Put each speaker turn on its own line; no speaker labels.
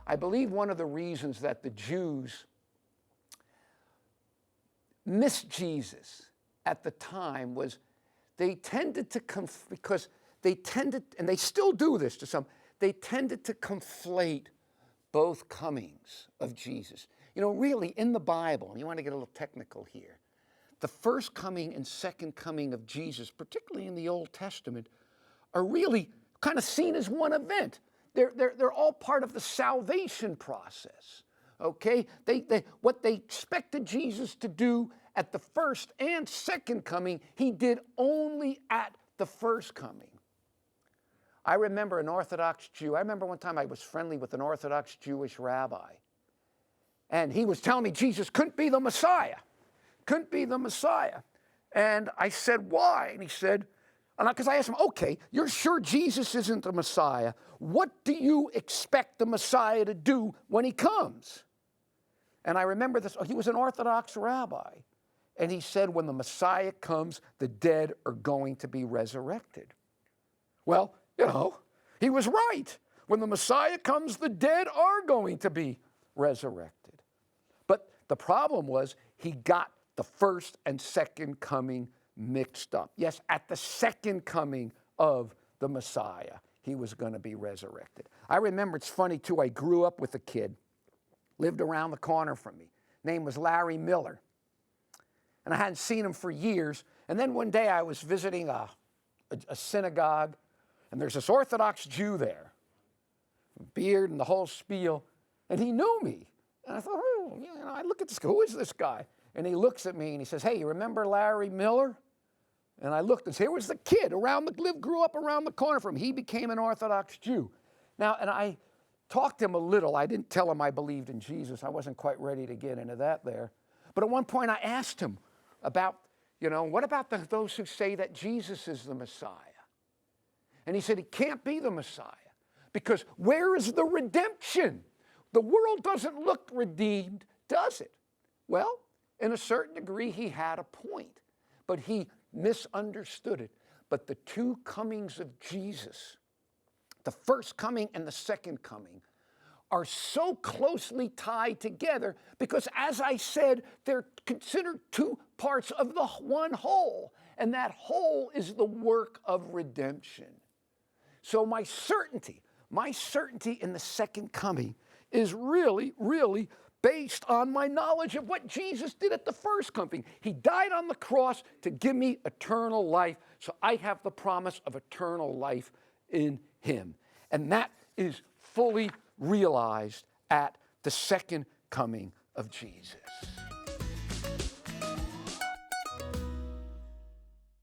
I believe one of the reasons that the Jews missed Jesus at the time was they tended to because they tended, and they still do this to some, they tended to conflate both comings of Jesus. You know, really, in the Bible, and you want to get a little technical here, the first coming and second coming of Jesus, particularly in the Old Testament, are really kind of seen as one event. They're all part of the salvation process, okay? What they expected Jesus to do at the first and second coming, he did only at the first coming. I remember an Orthodox Jew. I remember one time I was friendly with an Orthodox Jewish rabbi, and he was telling me Jesus couldn't be the Messiah. Couldn't be the Messiah. And I said, why? And he said, because I asked him, okay, you're sure Jesus isn't the Messiah. What do you expect the Messiah to do when he comes? And I remember this, he was an Orthodox rabbi. And he said, when the Messiah comes, the dead are going to be resurrected. Well, you know, he was right. When the Messiah comes, the dead are going to be resurrected. But the problem was he got the first and second coming mixed up. Yes, at the second coming of the Messiah, he was going to be resurrected. I remember, it's funny too, I grew up with a kid, lived around the corner from me. Name was Larry Miller. And I hadn't seen him for years. And then one day I was visiting a synagogue, and there's this Orthodox Jew there, beard and the whole spiel, and he knew me. And I thought, oh, you know, I look at this guy, who is this guy? And he looks at me and he says, hey, you remember Larry Miller? And I looked and said, here was the kid grew up around the corner from him. He became an Orthodox Jew. Now, and I talked to him a little. I didn't tell him I believed in Jesus. I wasn't quite ready to get into that there. But at one point I asked him about, you know, what about those who say that Jesus is the Messiah? And he said, he can't be the Messiah because where is the redemption? The world doesn't look redeemed, does it? Well, in a certain degree, he had a point, but he misunderstood it. But the two comings of Jesus, the first coming and the second coming, are so closely tied together because, as I said, they're considered two parts of the one whole, and that whole is the work of redemption. So my certainty in the second coming is really, really based on my knowledge of what Jesus did at the first coming. He died on the cross to give me eternal life, so I have the promise of eternal life in him. And that is fully realized at the second coming of Jesus.